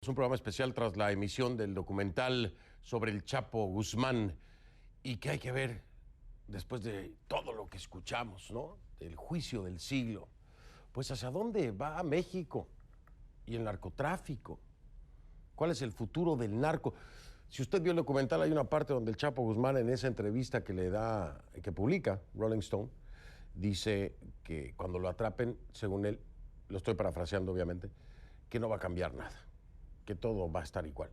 Es un programa especial tras la emisión del documental sobre el Chapo Guzmán y que hay que ver después de todo lo que escuchamos, ¿no? Del juicio del siglo. Pues hacia dónde va México y el narcotráfico. ¿Cuál es el futuro del narco? Si usted vio el documental, hay una parte donde el Chapo Guzmán, en esa entrevista que publica Rolling Stone, dice que cuando lo atrapen, según él, lo estoy parafraseando obviamente, que no va a cambiar nada, que todo va a estar igual.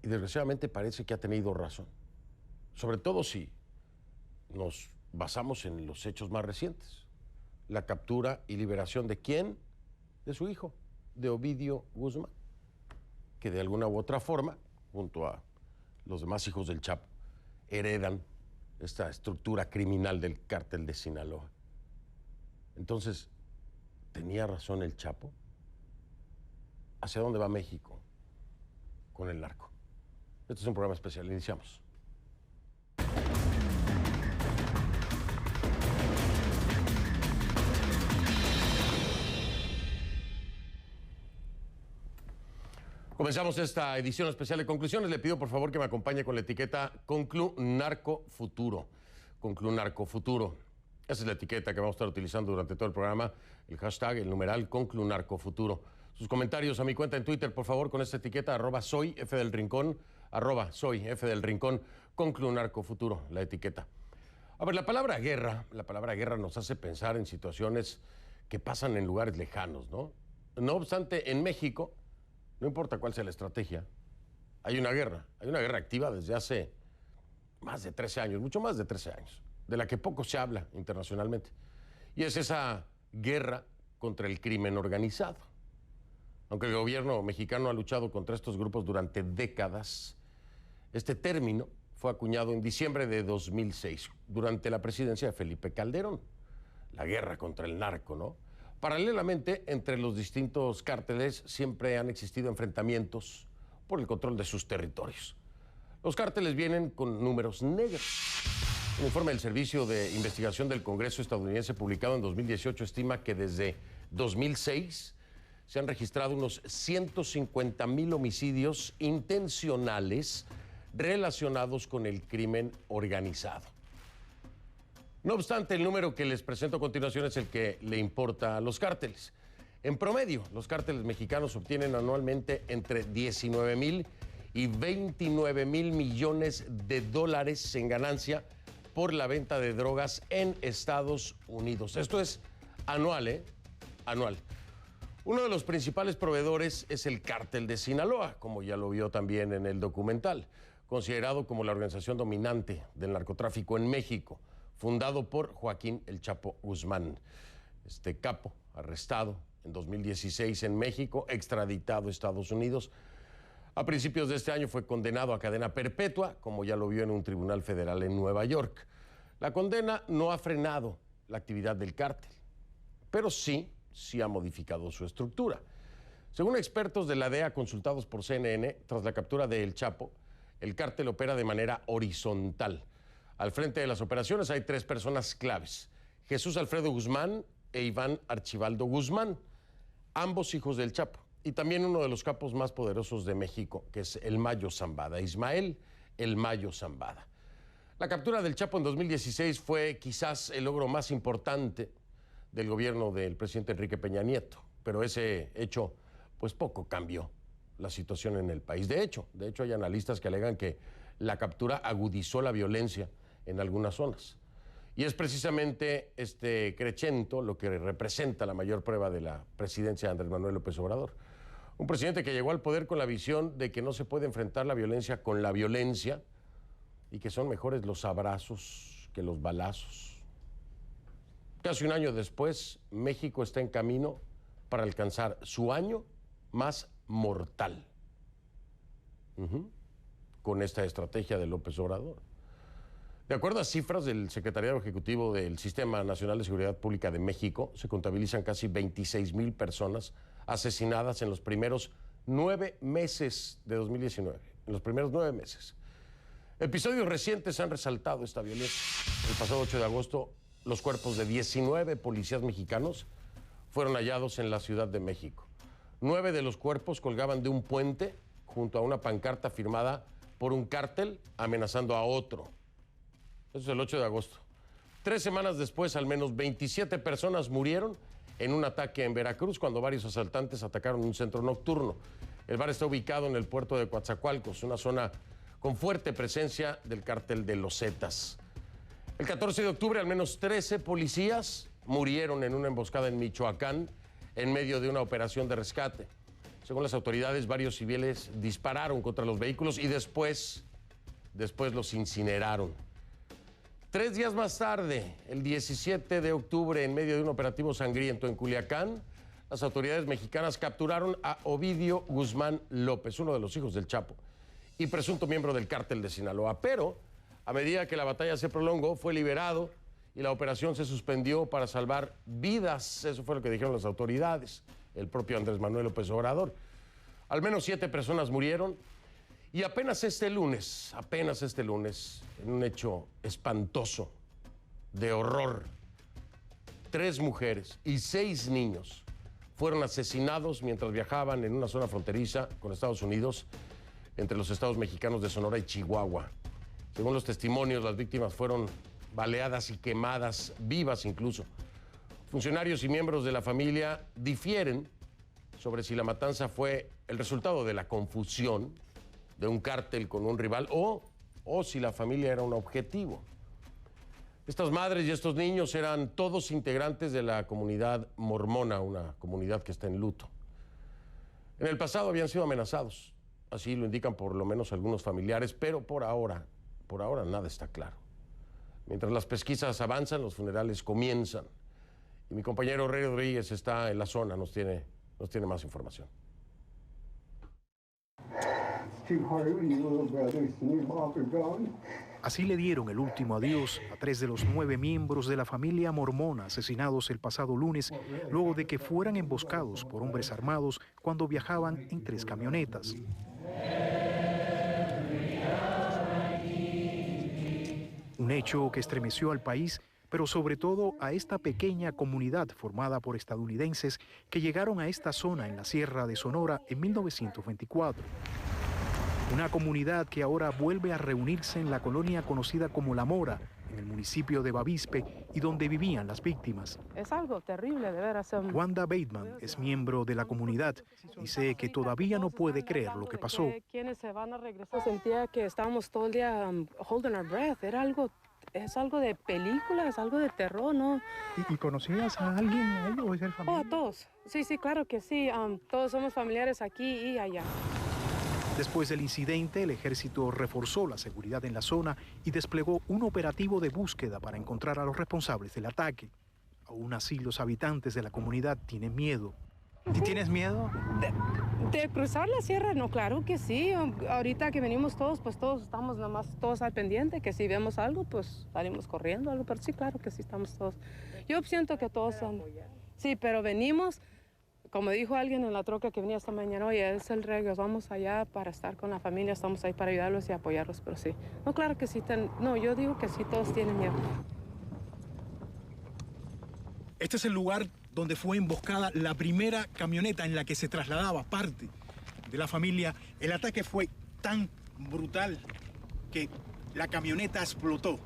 Y desgraciadamente parece que ha tenido razón, sobre todo si nos basamos en los hechos más recientes. La captura y liberación de ¿quién? De su hijo, de Ovidio Guzmán, que de alguna u otra forma, junto a los demás hijos del Chapo, heredan esta estructura criminal del cártel de Sinaloa. Entonces, ¿tenía razón el Chapo? ¿Hacia dónde va México con el narco? Este es un programa especial. Iniciamos. Comenzamos esta edición especial de Conclusiones. Le pido por favor que me acompañe con la etiqueta Conclu Narco Futuro. Conclu Narco Futuro. Esa es la etiqueta que vamos a estar utilizando durante todo el programa. El hashtag, el numeral Conclu Narco Futuro. Sus comentarios a mi cuenta en Twitter, por favor, con esta etiqueta, @soyfdelrincón, @soyfdelrincón, Conclu Narco Futuro, la etiqueta. A ver, la palabra guerra nos hace pensar en situaciones que pasan en lugares lejanos, ¿no? No obstante, en México, no importa cuál sea la estrategia, hay una guerra activa desde hace más de 13 años, mucho más de 13 años, de la que poco se habla internacionalmente. Y es esa guerra contra el crimen organizado. Aunque el gobierno mexicano ha luchado contra estos grupos durante décadas, este término fue acuñado en diciembre de 2006, durante la presidencia de Felipe Calderón. La guerra contra el narco, ¿no? Paralelamente, entre los distintos cárteles siempre han existido enfrentamientos por el control de sus territorios. Los cárteles vienen con números negros. Un informe del Servicio de Investigación del Congreso estadounidense publicado en 2018 estima que desde 2006 se han registrado unos 150,000 homicidios intencionales relacionados con el crimen organizado. No obstante, el número que les presento a continuación es el que le importa a los cárteles. En promedio, los cárteles mexicanos obtienen anualmente entre 19,000 y 29,000 millones de dólares en ganancia por la venta de drogas en Estados Unidos. Esto es anual, ¿eh? Anual. Uno de los principales proveedores es el Cártel de Sinaloa, como ya lo vio también en el documental, considerado como la organización dominante del narcotráfico en México, fundado por Joaquín El Chapo Guzmán. Este capo, arrestado en 2016 en México, extraditado a Estados Unidos. A principios de este año fue condenado a cadena perpetua, como ya lo vio en un tribunal federal en Nueva York. La condena no ha frenado la actividad del cártel, pero sí ha modificado su estructura. Según expertos de la DEA consultados por CNN, tras la captura de El Chapo, el cártel opera de manera horizontal. Al frente de las operaciones hay 3 personas claves: Jesús Alfredo Guzmán e Iván Archibaldo Guzmán, ambos hijos del Chapo, y también uno de los capos más poderosos de México, que es el Mayo Zambada, Ismael El Mayo Zambada. La captura del Chapo en 2016 fue quizás el logro más importante del gobierno del presidente Enrique Peña Nieto, pero ese hecho pues poco cambió la situación en el país. De hecho hay analistas que alegan que la captura agudizó la violencia en algunas zonas. Y es precisamente este crescendo lo que representa la mayor prueba de la presidencia de Andrés Manuel López Obrador. Un presidente que llegó al poder con la visión de que no se puede enfrentar la violencia con la violencia y que son mejores los abrazos que los balazos. Casi un año después, México está en camino para alcanzar su año más mortal. Con esta estrategia de López Obrador. De acuerdo a cifras del Secretariado Ejecutivo del Sistema Nacional de Seguridad Pública de México, se contabilizan casi 26,000 personas asesinadas en los primeros 9 meses de 2019. En los primeros 9 meses. Episodios recientes han resaltado esta violencia. El pasado 8 de agosto, los cuerpos de 19 policías mexicanos fueron hallados en la Ciudad de México. 9 de los cuerpos colgaban de un puente junto a una pancarta firmada por un cártel amenazando a otro. Eso es el 8 de agosto. 3 semanas después, al menos 27 personas murieron en un ataque en Veracruz cuando varios asaltantes atacaron un centro nocturno. El bar está ubicado en el puerto de Coatzacoalcos, una zona con fuerte presencia del cártel de los Zetas. El 14 de octubre, al menos 13 policías murieron en una emboscada en Michoacán en medio de una operación de rescate. Según las autoridades, varios civiles dispararon contra los vehículos y después los incineraron. 3 días más tarde, el 17 de octubre, en medio de un operativo sangriento en Culiacán, las autoridades mexicanas capturaron a Ovidio Guzmán López, uno de los hijos del Chapo, y presunto miembro del cártel de Sinaloa. Pero, a medida que la batalla se prolongó, fue liberado y la operación se suspendió para salvar vidas. Eso fue lo que dijeron las autoridades, el propio Andrés Manuel López Obrador. Al menos 7 personas murieron y apenas este lunes, en un hecho espantoso, de horror, 3 mujeres y 6 niños fueron asesinados mientras viajaban en una zona fronteriza con Estados Unidos, entre los estados mexicanos de Sonora y Chihuahua. Según los testimonios, las víctimas fueron baleadas y quemadas, vivas incluso. Funcionarios y miembros de la familia difieren sobre si la matanza fue el resultado de la confusión de un cártel con un rival o si la familia era un objetivo. Estas madres y estos niños eran todos integrantes de la comunidad mormona, una comunidad que está en luto. En el pasado habían sido amenazados, así lo indican por lo menos algunos familiares, pero por ahora nada está claro. Mientras las pesquisas avanzan, los funerales comienzan. Y mi compañero Rey Rodríguez está en la zona, nos tiene más información. Así le dieron el último adiós a 3 de los 9 miembros de la familia mormona asesinados el pasado lunes, luego de que fueran emboscados por hombres armados cuando viajaban en 3 camionetas. Un hecho que estremeció al país, pero sobre todo a esta pequeña comunidad formada por estadounidenses que llegaron a esta zona en la Sierra de Sonora en 1924. Una comunidad que ahora vuelve a reunirse en la colonia conocida como La Mora, en el municipio de Bavispe, y donde vivían las víctimas. Es algo terrible, de veras. Wanda Bateman es miembro de la comunidad. Dice que todavía no puede creer lo que pasó. ¿Quiénes se van a regresar? Sentía que estábamos todo el día holding our breath. Es algo de película, es algo de terror, ¿no? ¿Y conocías a alguien ahí o es el familiar? Oh, a todos. Sí, claro que sí. Todos somos familiares aquí y allá. Después del incidente, el ejército reforzó la seguridad en la zona y desplegó un operativo de búsqueda para encontrar a los responsables del ataque. Aún así, los habitantes de la comunidad tienen miedo. ¿Y tienes miedo? ¿De cruzar la sierra? No, claro que sí. Ahorita que venimos todos, pues todos estamos todos al pendiente, que si vemos algo, pues salimos corriendo, algo, pero sí, claro que sí, estamos todos. Yo siento que todos son... Sí, pero venimos... Como dijo alguien en la troca que venía esta mañana, oye, es el regio, vamos allá para estar con la familia, estamos ahí para ayudarlos y apoyarlos, pero sí. No, claro que sí, yo digo que sí, todos tienen miedo. Este es el lugar donde fue emboscada la primera camioneta en la que se trasladaba parte de la familia. El ataque fue tan brutal que la camioneta explotó.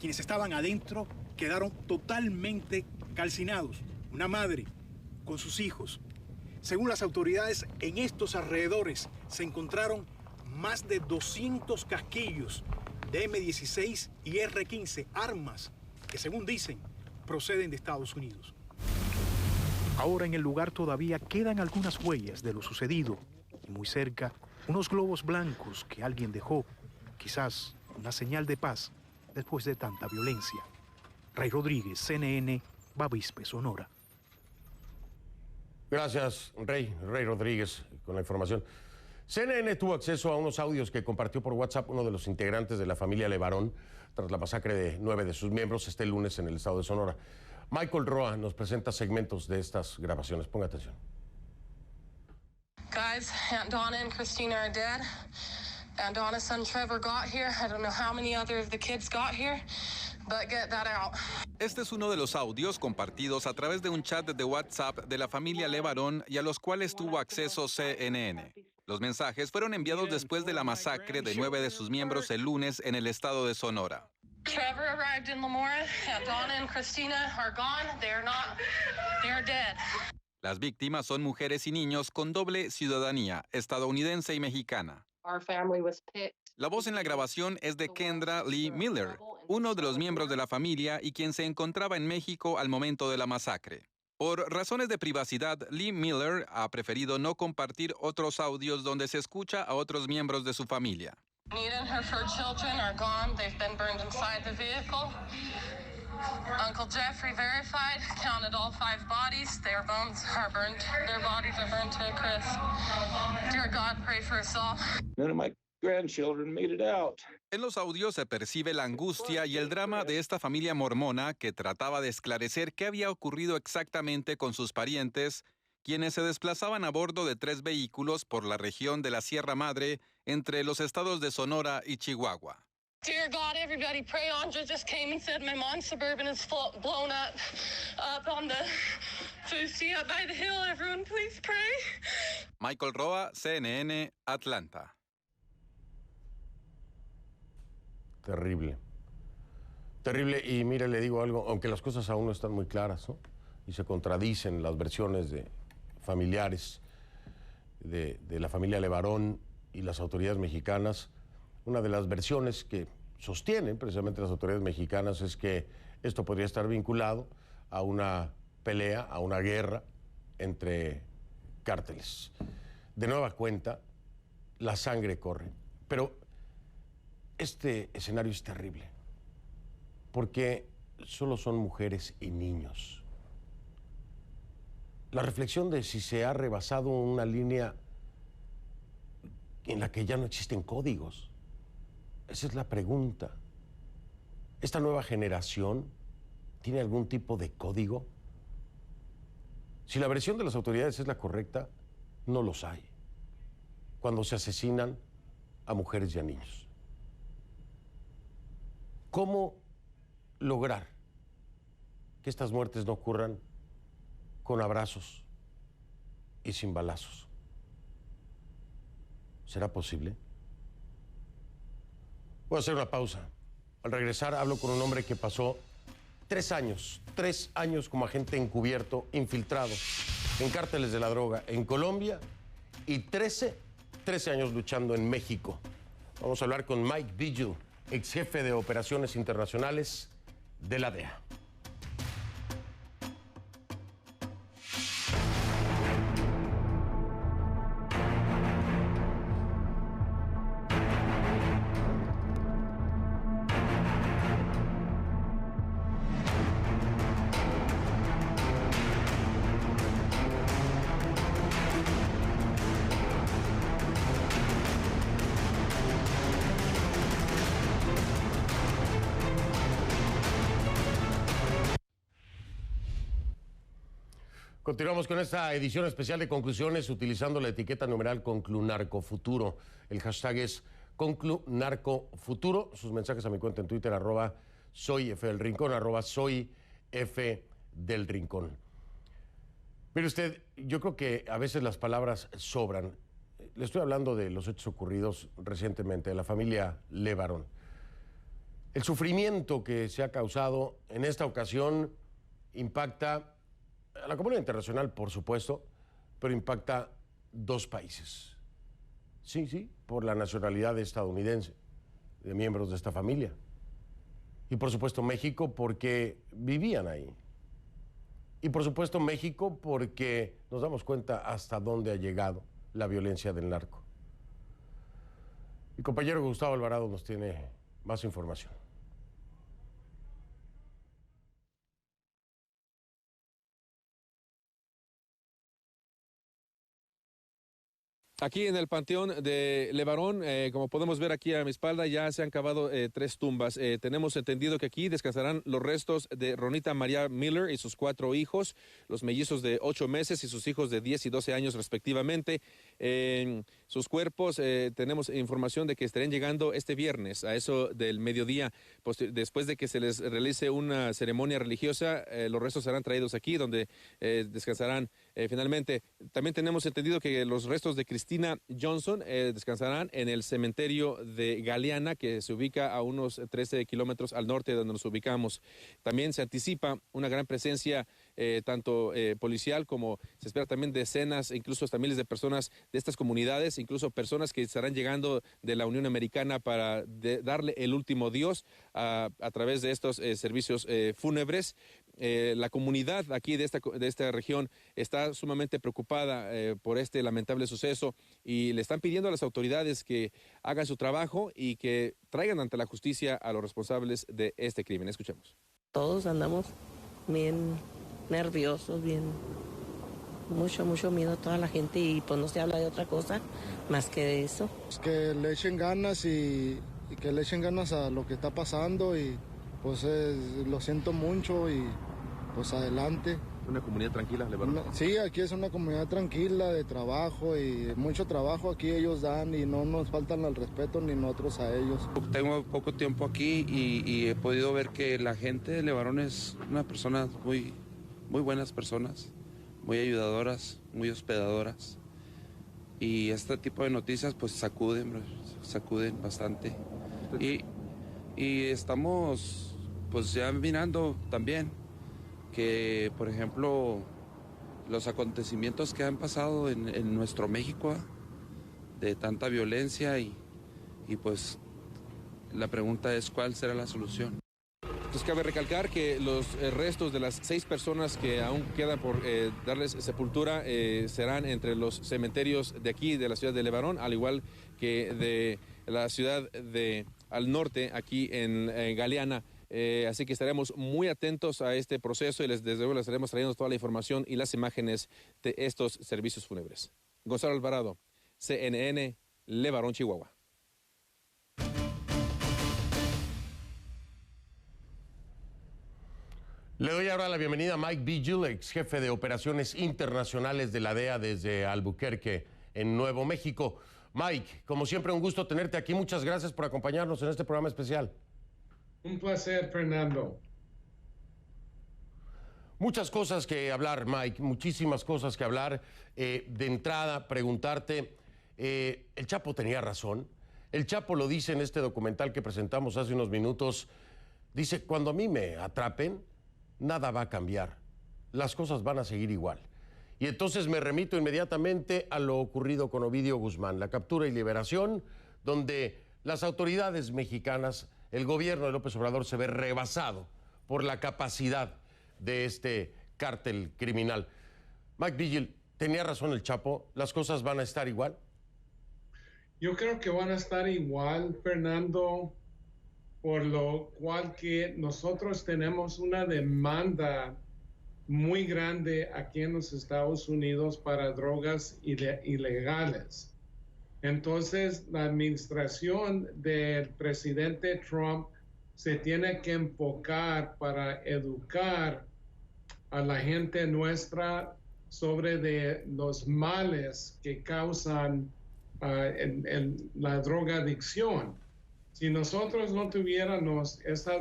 Quienes estaban adentro quedaron totalmente calcinados. Una madre con sus hijos. Según las autoridades, en estos alrededores se encontraron más de 200 casquillos de M16 y R15, armas que, según dicen, proceden de Estados Unidos. Ahora en el lugar todavía quedan algunas huellas de lo sucedido y muy cerca unos globos blancos que alguien dejó, quizás una señal de paz después de tanta violencia. Rey Rodríguez, CNN, Bavispe, Sonora. Gracias, Rey Rodríguez, con la información. CNN tuvo acceso a unos audios que compartió por WhatsApp uno de los integrantes de la familia Levarón tras la masacre de 9 de sus miembros este lunes en el estado de Sonora. Michael Roa nos presenta segmentos de estas grabaciones. Ponga atención. Guys, Aunt Donna and Christina are dead. Aunt Donna's son Trevor got here. I don't know how many other of the kids got here. but get that out. Este es uno de los audios compartidos a través de un chat de WhatsApp de la familia LeBaron y a los cuales tuvo acceso CNN. Los mensajes fueron enviados después de la masacre de 9 de sus miembros el lunes en el estado de Sonora. Trevor arrived in Lamora. Donna and Christina are gone. They're dead. Las víctimas son mujeres y niños con doble ciudadanía, estadounidense y mexicana. Our family was picked. La voz en la grabación es de Kendra Lee Miller, uno de los miembros de la familia y quien se encontraba en México al momento de la masacre. Por razones de privacidad, Lee Miller ha preferido no compartir otros audios donde se escucha a otros miembros de su familia. Nita and her 4 children are gone. They've been burned inside the vehicle. Uncle Jeffrey verified, counted all 5 bodies. Their bones are burned. Their bodies are burned to a crisp. Dear God, pray for us all. None of my grandchildren made it out. En los audios se percibe la angustia y el drama de esta familia mormona que trataba de esclarecer qué había ocurrido exactamente con sus parientes, quienes se desplazaban a bordo de 3 vehículos por la región de la Sierra Madre entre los estados de Sonora y Chihuahua. Dear God, everybody pray. Andra just came and said my mom's Suburban is blown up on the Fusti up by the hill. Everyone please pray. Michael Roa, CNN, Atlanta. Terrible. Terrible. Y mire, le digo algo, aunque las cosas aún no están muy claras, ¿no? Y se contradicen las versiones de familiares de la familia LeBaron y las autoridades mexicanas. Una de las versiones que sostienen precisamente las autoridades mexicanas es que esto podría estar vinculado a una pelea, a una guerra entre cárteles. De nueva cuenta, la sangre corre. Pero este escenario es terrible, porque solo son mujeres y niños. La reflexión de si se ha rebasado una línea en la que ya no existen códigos. Esa es la pregunta. ¿Esta nueva generación tiene algún tipo de código? Si la versión de las autoridades es la correcta, no los hay. Cuando se asesinan a mujeres y a niños. ¿Cómo lograr que estas muertes no ocurran con abrazos y sin balazos? ¿Será posible? Voy a hacer una pausa. Al regresar hablo con un hombre que pasó 3 años como agente encubierto, infiltrado en cárteles de la droga en Colombia y 13 años luchando en México. Vamos a hablar con Mike Vigil, ex jefe de operaciones internacionales de la DEA. Continuamos con esta edición especial de conclusiones utilizando la etiqueta numeral ConcluNarcoFuturo. El hashtag es ConcluNarcoFuturo. Sus mensajes a mi cuenta en Twitter, @soyfdelrincón, @soyfdelrincón. Mire usted, yo creo que a veces las palabras sobran. Le estoy hablando de los hechos ocurridos recientemente, de la familia LeBaron. El sufrimiento que se ha causado en esta ocasión impacta a la comunidad internacional, por supuesto, pero impacta 2 países. Sí, por la nacionalidad estadounidense de miembros de esta familia. Y por supuesto México porque vivían ahí. Y por supuesto México porque nos damos cuenta hasta dónde ha llegado la violencia del narco. Mi compañero Gustavo Alvarado nos tiene más información. Aquí en el panteón de LeBaron, como podemos ver aquí a mi espalda, ya se han cavado 3 tumbas. Tenemos entendido que aquí descansarán los restos de Ronita María Miller y sus 4 hijos, los mellizos de 8 meses y sus hijos de 10 y 12 años respectivamente. Sus cuerpos, tenemos información de que estarían llegando este viernes a eso del mediodía. Después de que se les realice una ceremonia religiosa, los restos serán traídos aquí, donde descansarán finalmente. También tenemos entendido que los restos de Christina Johnson descansarán en el cementerio de Galeana, que se ubica a unos 13 kilómetros al norte de donde nos ubicamos. También se anticipa una gran presencia tanto policial como se espera también decenas e incluso hasta miles de personas de estas comunidades, incluso personas que estarán llegando de la Unión Americana para darle el último adiós a través de estos servicios fúnebres. La comunidad aquí de esta región está sumamente preocupada por este lamentable suceso y le están pidiendo a las autoridades que hagan su trabajo y que traigan ante la justicia a los responsables de este crimen. Escuchemos. Todos andamos bien nerviosos, mucho miedo a toda la gente y pues no se habla de otra cosa más que de eso. Pues que le echen ganas y que le echen ganas a lo que está pasando y pues lo siento mucho y pues adelante. ¿Una comunidad tranquila, Levarón? Sí, aquí es una comunidad tranquila de trabajo y mucho trabajo aquí ellos dan y no nos faltan al respeto ni nosotros a ellos. Tengo poco tiempo aquí y he podido ver que la gente de Levarón es una persona muy buenas personas, muy ayudadoras, muy hospedadoras. Y este tipo de noticias pues sacuden bastante. Y estamos pues ya mirando también que, por ejemplo, los acontecimientos que han pasado en nuestro México, de tanta violencia y pues la pregunta es cuál será la solución. Entonces cabe recalcar que los restos de las 6 personas que aún quedan por darles sepultura serán entre los cementerios de aquí, de la ciudad de Levarón, al igual que de la ciudad de al norte, aquí en Galeana. Así que estaremos muy atentos a este proceso y desde luego les estaremos trayendo toda la información y las imágenes de estos servicios fúnebres. Gonzalo Alvarado, CNN, Levarón, Chihuahua. Le doy ahora la bienvenida a Mike Vigil, ex jefe de operaciones internacionales de la DEA desde Albuquerque, en Nuevo México. Mike, como siempre, un gusto tenerte aquí. Muchas gracias por acompañarnos en este programa especial. Un placer, Fernando. Muchas cosas que hablar, Mike, muchísimas cosas que hablar. De entrada, preguntarte, ¿el Chapo tenía razón? El Chapo lo dice en este documental que presentamos hace unos minutos. Dice, cuando a mí me atrapen, nada va a cambiar. Las cosas van a seguir igual. Y entonces me remito inmediatamente a lo ocurrido con Ovidio Guzmán, la captura y liberación, donde las autoridades mexicanas, el gobierno de López Obrador se ve rebasado por la capacidad de este cártel criminal. Mike Vigil, ¿tenía razón el Chapo? ¿Las cosas van a estar igual? Yo creo que van a estar igual, Fernando, por lo cual que nosotros tenemos una demanda muy grande aquí en los Estados Unidos para drogas ilegales. Entonces, la administración del presidente Trump se tiene que enfocar para educar a la gente nuestra sobre de los males que causan la drogadicción. Si nosotros no tuviéramos esa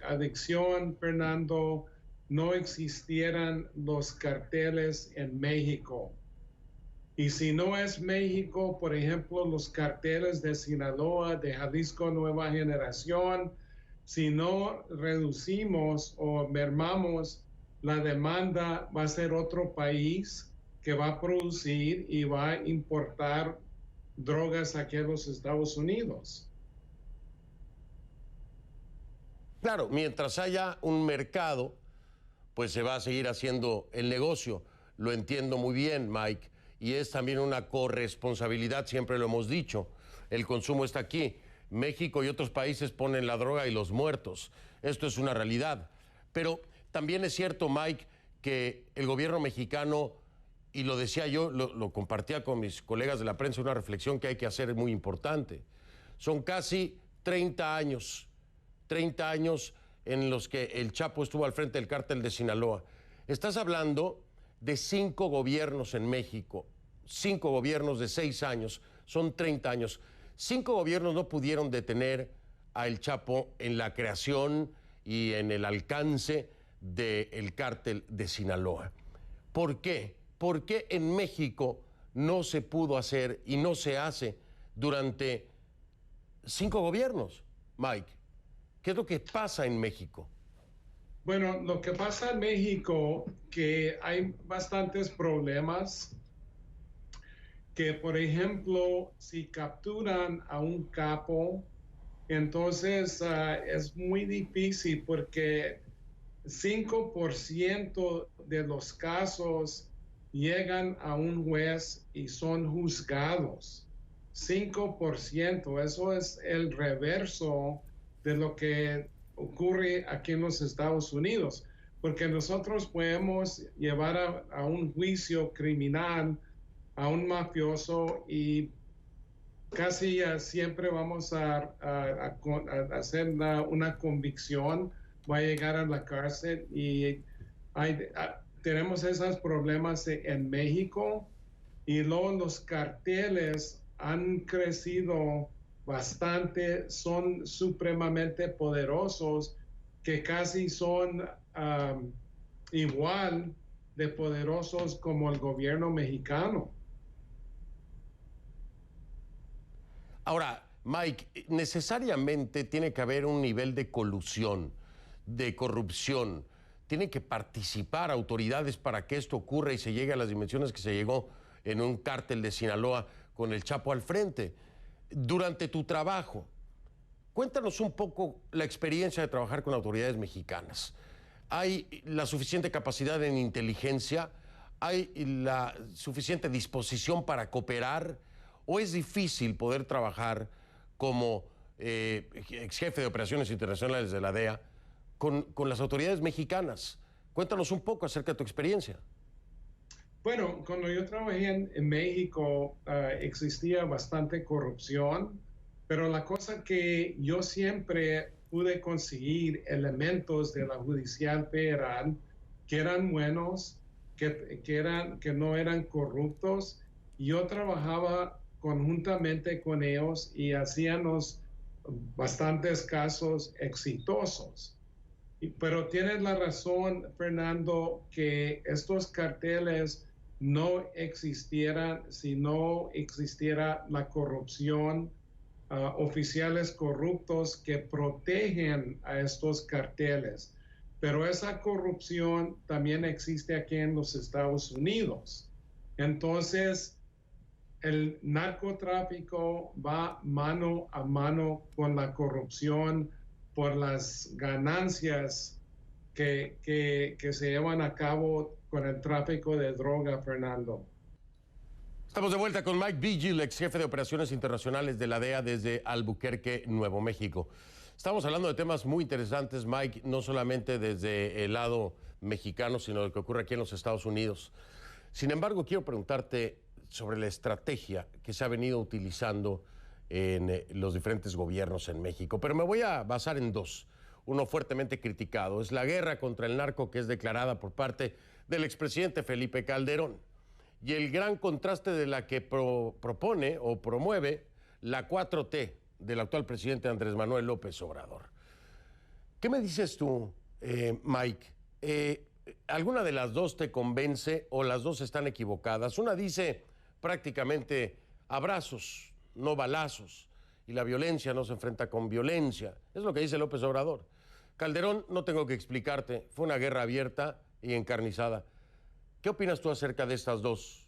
adicción, Fernando, no existieran los carteles en México. Y si no es México, por ejemplo, los carteles de Sinaloa, de Jalisco Nueva Generación, si no reducimos o mermamos la demanda, va a ser otro país que va a producir y va a importar drogas aquí a los Estados Unidos. Claro, mientras haya un mercado, pues se va a seguir haciendo el negocio. Lo entiendo muy bien, Mike. Y es también una corresponsabilidad, siempre lo hemos dicho. El consumo está aquí. México y otros países ponen la droga y los muertos. Esto es una realidad. Pero también es cierto, Mike, que el gobierno mexicano, y lo decía yo, lo compartía con mis colegas de la prensa, una reflexión que hay que hacer muy importante. Son casi 30 años en los que el Chapo estuvo al frente del cártel de Sinaloa. Estás hablando de 5 gobiernos en México, 5 gobiernos de 6 años, son 30 años. 5 gobiernos no pudieron detener a El Chapo en la creación y en el alcance del cártel de Sinaloa. ¿Por qué? ¿Por qué en México no se pudo hacer y no se hace durante 5 gobiernos, Mike? ¿Qué es lo que pasa en México? Bueno, lo que pasa en México, que hay bastantes problemas, que por ejemplo, si capturan a un capo, entonces es muy difícil porque 5% de los casos llegan a un juez y son juzgados. 5%, eso es el reverso de lo que ocurre aquí en los Estados Unidos, porque nosotros podemos llevar a un juicio criminal a un mafioso y casi siempre vamos a hacer una convicción, va a llegar a la cárcel y tenemos esos problemas en México y luego los carteles han crecido bastante, son supremamente poderosos, que casi son igual de poderosos como el gobierno mexicano. Ahora, Mike, necesariamente tiene que haber un nivel de colusión, de corrupción. Tienen que participar autoridades para que esto ocurra y se llegue a las dimensiones que se llegó en un cártel de Sinaloa con el Chapo al frente. Durante tu trabajo, cuéntanos un poco la experiencia de trabajar con autoridades mexicanas. ¿Hay la suficiente capacidad en inteligencia? ¿Hay la suficiente disposición para cooperar? ¿O es difícil poder trabajar como ex jefe de operaciones internacionales de la DEA con las autoridades mexicanas? Cuéntanos un poco acerca de tu experiencia. Bueno, cuando yo trabajé en México existía bastante corrupción, pero la cosa que yo siempre pude conseguir elementos de la Judicial Federal que eran buenos, que no eran corruptos. Yo trabajaba conjuntamente con ellos y hacíamos bastantes casos exitosos. Pero tienes la razón, Fernando, que estos carteles no existieran si no existiera la corrupción, oficiales corruptos que protegen a estos carteles. Pero esa corrupción también existe aquí en los Estados Unidos. Entonces, el narcotráfico va mano a mano con la corrupción por las ganancias que se llevan a cabo con el tráfico de droga, Fernando. Estamos de vuelta con Mike Vigil, ex jefe de operaciones internacionales de la DEA desde Albuquerque, Nuevo México. Estamos hablando de temas muy interesantes, Mike, no solamente desde el lado mexicano, sino de lo que ocurre aquí en los Estados Unidos. Sin embargo, quiero preguntarte sobre la estrategia que se ha venido utilizando en los diferentes gobiernos en México. Pero me voy a basar en dos. Uno fuertemente criticado. Es la guerra contra el narco que es declarada por parte del expresidente Felipe Calderón. Y el gran contraste de la que propone o promueve la 4T del actual presidente Andrés Manuel López Obrador. ¿Qué me dices tú, Mike? ¿Alguna de las dos te convence o las dos están equivocadas? Una dice prácticamente abrazos, no balazos, y la violencia no se enfrenta con violencia. Es lo que dice López Obrador. Calderón, no tengo que explicarte, fue una guerra abierta y encarnizada. ¿Qué opinas tú acerca de estas dos?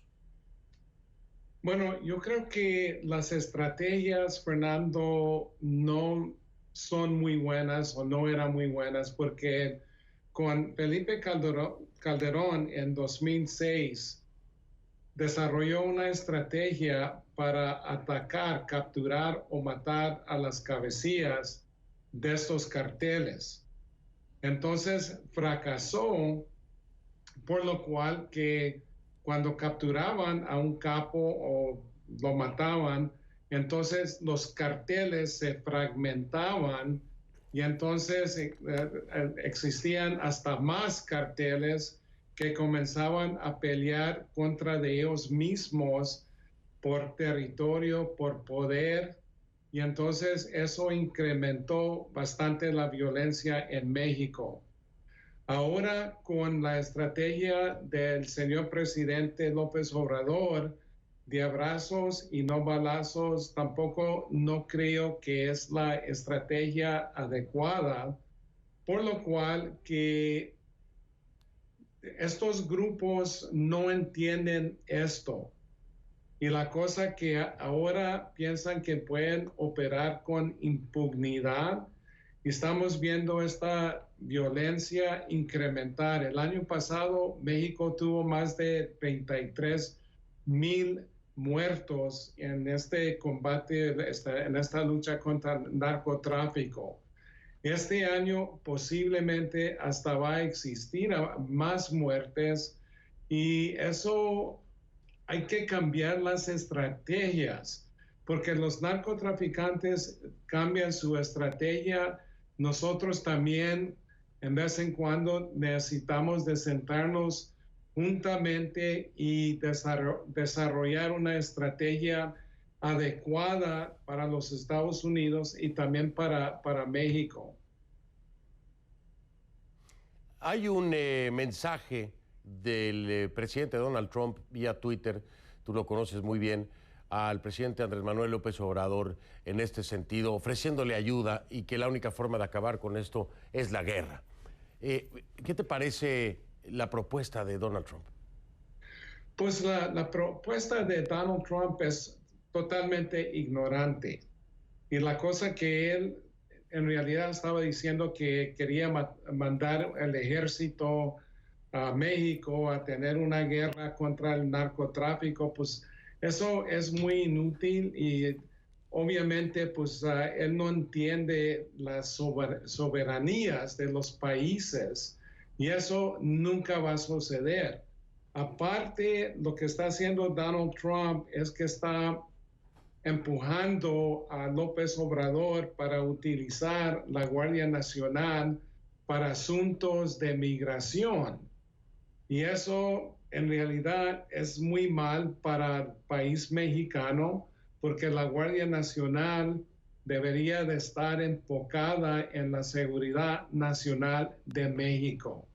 Bueno, yo creo que las estrategias, Fernando, no son muy buenas o no eran muy buenas porque con Felipe Calderón en 2006 desarrolló una estrategia para atacar, capturar o matar a las cabecillas de estos carteles. Entonces fracasó, por lo cual que cuando capturaban a un capo o lo mataban, entonces los carteles se fragmentaban y entonces existían hasta más carteles que comenzaban a pelear contra de ellos mismos por territorio, por poder, y entonces eso incrementó bastante la violencia en México. Ahora, con la estrategia del señor presidente López Obrador de abrazos y no balazos, tampoco no creo que es la estrategia adecuada, por lo cual que estos grupos no entienden esto. Y la cosa que ahora piensan que pueden operar con impunidad, estamos viendo esta violencia incrementar. El año pasado México tuvo más de 33,000 muertos en este combate, en esta lucha contra el narcotráfico. Este año posiblemente hasta va a existir más muertes, y eso hay que cambiar las estrategias, porque los narcotraficantes cambian su estrategia. Nosotros también, en vez en cuando, necesitamos de sentarnos juntamente y desarrollar una estrategia adecuada para los Estados Unidos y también para México. Hay un mensaje del presidente Donald Trump vía Twitter, tú lo conoces muy bien, al presidente Andrés Manuel López Obrador en este sentido, ofreciéndole ayuda y que la única forma de acabar con esto es la guerra. ¿Qué te parece la propuesta de Donald Trump? Pues la propuesta de Donald Trump es totalmente ignorante. Y la cosa que él en realidad estaba diciendo que quería mandar el ejército a México a tener una guerra contra el narcotráfico, pues eso es muy inútil, y obviamente pues él no entiende las soberanías de los países, y eso nunca va a suceder. Aparte, lo que está haciendo Donald Trump es que está empujando a López Obrador para utilizar la Guardia Nacional para asuntos de migración. Y eso en realidad es muy mal para el país mexicano, porque la Guardia Nacional debería de estar enfocada en la seguridad nacional de México.